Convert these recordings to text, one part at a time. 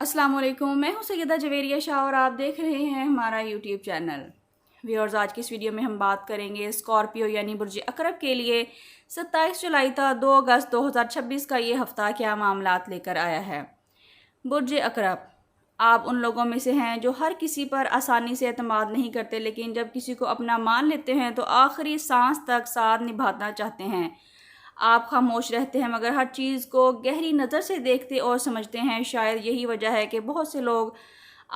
अस्सलाम वालेकुम, मैं हूं सैयदा जवेरिया शाह और आप देख रहे हैं हमारा यूट्यूब चैनल। व्यूअर्स, आज की इस वीडियो में हम बात करेंगे स्कॉर्पियो यानी बुर्ज अकरब के लिए 27 जुलाई था 2 अगस्त 2026 का ये हफ़्ता क्या मामलात लेकर आया है। बुर्ज अकरब, आप उन लोगों में से हैं जो हर किसी पर आसानी से एतमाद नहीं करते, लेकिन जब किसी को अपना मान लेते हैं तो आखिरी सांस तक साथ निभाना चाहते हैं। आप खामोश रहते हैं मगर हर चीज़ को गहरी नज़र से देखते और समझते हैं। शायद यही वजह है कि बहुत से लोग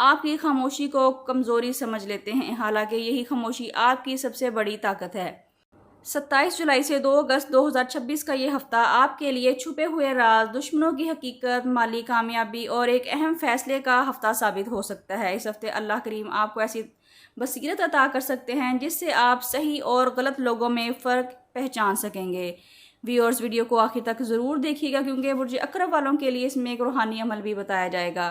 आपकी खामोशी को कमज़ोरी समझ लेते हैं, हालांकि यही खामोशी आपकी सबसे बड़ी ताकत है। 27 जुलाई से 2 अगस्त 2026 का ये हफ़्ता आपके लिए छुपे हुए राज, दुश्मनों की हकीकत, माली कामयाबी और एक अहम फ़ैसले का हफ़्ता साबित हो सकता है। इस हफ़्ते अल्लाह करीम आपको ऐसी बसीरत अता कर सकते हैं जिससे आप सही और गलत लोगों में फ़र्क पहचान सकेंगे। व्यूअर्स, वीडियो को आखिर तक ज़रूर देखिएगा क्योंकि बुर्ज अकरब वालों के लिए इसमें एक रूहानी अमल भी बताया जाएगा।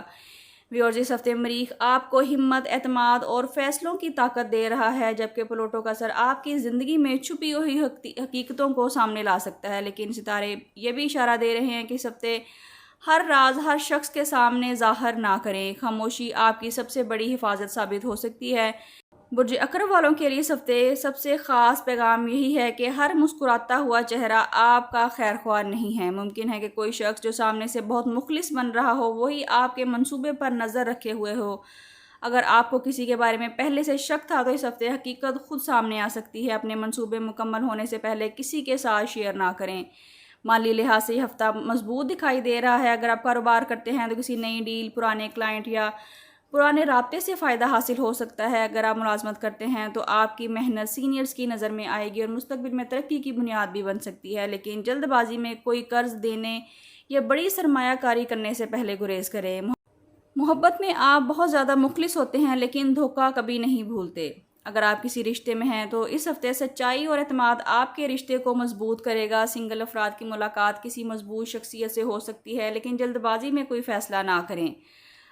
व्यूअर्स, इस हफ्ते मरीख आपको हिम्मत, एतमाद और फैसलों की ताकत दे रहा है, जबकि प्लूटो का असर आपकी ज़िंदगी में छुपी हुई हकीकतों को सामने ला सकता है। लेकिन सितारे ये भी इशारा दे रहे हैं कि इस हफ्ते हर राज हर शख्स के सामने ज़ाहिर ना करें। खामोशी आपकी सबसे बड़ी हिफाजत साबित हो सकती है। बुर्ज अकरब वालों के लिए इस हफ्ते सबसे ख़ास पैगाम यही है कि हर मुस्कुराता हुआ चेहरा आपका खैर ख्वाह नहीं है। मुमकिन है कि कोई शख्स जो सामने से बहुत मुखलिस बन रहा हो वही आपके मंसूबे पर नज़र रखे हुए हो। अगर आपको किसी के बारे में पहले से शक था तो इस हफ्ते हकीकत खुद सामने आ सकती है। अपने मंसूबे मुकम्मल होने से पहले किसी के साथ शेयर ना करें। माली लिहाज से यह हफ्ता मजबूत दिखाई दे रहा है। अगर आप कारोबार करते हैं तो किसी नई डील, पुराने क्लाइंट या पुराने राब्ते से फ़ायदा हासिल हो सकता है। अगर आप मुलाजमत करते हैं तो आपकी मेहनत सीनियर्स की नज़र में आएगी और मुस्तकबिल में तरक्की की बुनियाद भी बन सकती है। लेकिन जल्दबाजी में कोई कर्ज देने या बड़ी सरमायाकारी करने से पहले गुरेज करें। मोहब्बत में आप बहुत ज़्यादा मुखलिस होते हैं लेकिन धोखा कभी नहीं भूलते। अगर आप किसी रिश्ते में हैं तो इस हफ्ते सच्चाई और एतमाद आपके रिश्ते को मजबूत करेगा। सिंगल अफराद की मुलाकात किसी मजबूत शख्सियत से हो सकती है, लेकिन जल्दबाजी में कोई फ़ैसला ना करें।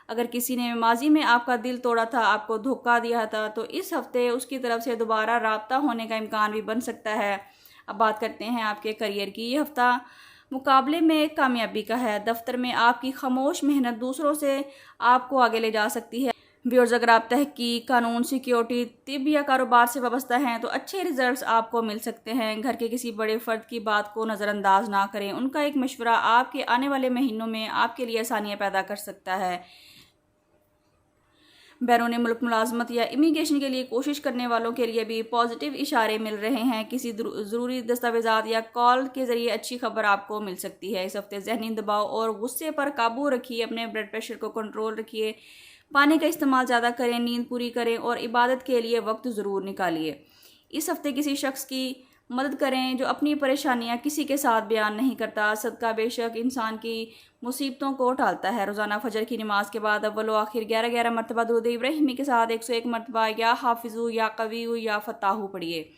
अगर किसी ने माजी में आपका दिल तोड़ा था, आपको धोखा दिया था, तो इस हफ्ते उसकी तरफ से दोबारा राब्ता होने का इम्कान भी बन सकता है। अब बात करते हैं आपके करियर की। ये हफ्ता मुकाबले में कामयाबी का है। दफ्तर में आपकी खामोश मेहनत दूसरों से आपको आगे ले जा सकती है। व्यूअर्स, अगर आप तहकीक, कानून, सिक्योरिटी, तिब या कारोबार से वाबस्ता हैं तो अच्छे रिजल्ट्स आपको मिल सकते हैं। घर के किसी बड़े फ़र्द की बात को नज़रअंदाज ना करें। उनका एक मशवरा आपके आने वाले महीनों में आपके लिए आसानियाँ पैदा कर सकता है। बैरून मुल्क मुलाजमत या इमिग्रेशन के लिए कोशिश करने वालों के लिए भी पॉजिटिव इशारे मिल रहे हैं। किसी ज़रूरी दस्तावेज़ात या कॉल के ज़रिए अच्छी खबर आपको मिल सकती है। इस हफ्ते ज़हनी दबाव और गुस्से पर काबू रखिए। अपने ब्लड प्रेशर को कंट्रोल रखिए। पानी का इस्तेमाल ज़्यादा करें, नींद पूरी करें और इबादत के लिए वक्त ज़रूर निकालिए। इस हफ्ते किसी शख्स की मदद करें जो अपनी परेशानियां किसी के साथ बयान नहीं करता। सदका बेशक इंसान की मुसीबतों को टालता है। रोज़ाना फजर की नमाज के बाद अव्वल व आखिर 11-11 मरतबा दुरूद इब्राहिमी के साथ 101 मरतबा या हाफिज़ू या कवीयू या फताहू पढ़िए।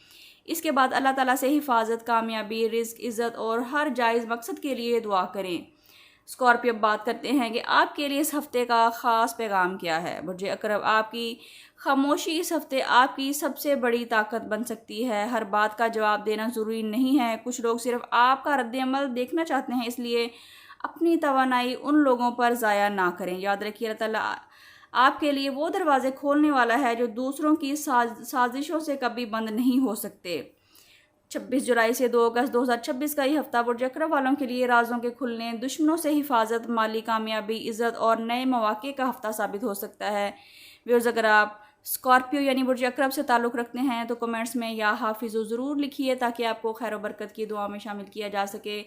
इसके बाद अल्लाह ताला से हिफाजत, कामयाबी, रिज़्क, इज़्ज़त और हर जायज़ मकसद के लिए दुआ करें। स्कॉर्पियो, अब बात करते हैं कि आपके लिए इस हफ्ते का ख़ास पैगाम क्या है। बुर्ज अकरब, आपकी खामोशी इस हफ्ते आपकी सबसे बड़ी ताकत बन सकती है। हर बात का जवाब देना ज़रूरी नहीं है। कुछ लोग सिर्फ आपका रद्द-ए-अमल देखना चाहते हैं, इसलिए अपनी तवानाई उन लोगों पर ज़ाया ना करें। याद रखिए, अल्लाह ताला आपके लिए वो दरवाज़े खोलने वाला है जो दूसरों की साजिशों से कभी बंद नहीं हो सकते। 26 जुलाई से 2 अगस्त 2026 का ये हफ्ता बुर्ज अकरब वालों के लिए राजों के खुलने, दुश्मनों से हिफाजत, माली कामयाबी, इज़्ज़त और नए मौक़े का हफ्ता साबित हो सकता है। व्यूअर्स, अगर आप स्कॉर्पियो यानी बुर्ज अकरब से ताल्लुक़ रखते हैं तो कमेंट्स में या हाफिज़ू ज़रूर लिखिए ताकि आपको खैर व बरकत की दुआ में शामिल किया जा सके।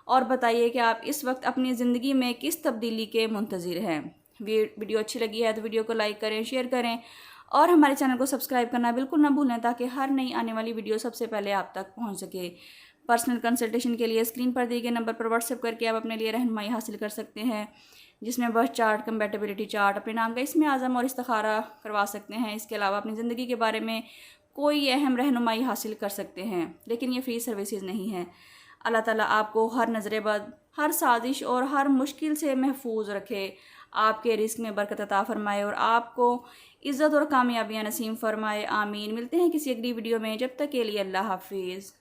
और बताइए कि आप इस वक्त अपनी ज़िंदगी में किस तब्दीली के मुंतज़िर हैं। वीडियो अच्छी लगी है तो वीडियो को लाइक करें, शेयर करें और हमारे चैनल को सब्सक्राइब करना बिल्कुल ना भूलें ताकि हर नई आने वाली वीडियो सबसे पहले आप तक पहुंच सके। पर्सनल कंसल्टेशन के लिए स्क्रीन पर दिए गए नंबर पर व्हाट्सएप करके आप अपने लिए रहनुमाई हासिल कर सकते हैं, जिसमें बर्थ चार्ट, कंपैटिबिलिटी चार्ट, अपने नाम का इस्म आज़म और इस्तिखारा करवा सकते हैं। इसके अलावा अपनी ज़िंदगी के बारे में कोई अहम रहनुमाई हासिल कर सकते हैं, लेकिन ये फ़्री सर्विसेज नहीं है। अल्लाह ताला आपको हर नज़र बद, हर साजिश और हर मुश्किल से महफूज रखे, आपके रिस्क में बरकत अता फरमाए और आपको इज़्ज़त और कामयाबियाँ नसीब फरमाए। आमीन। मिलते हैं किसी अगली वीडियो में, जब तक के लिए अल्लाह हाफिज़।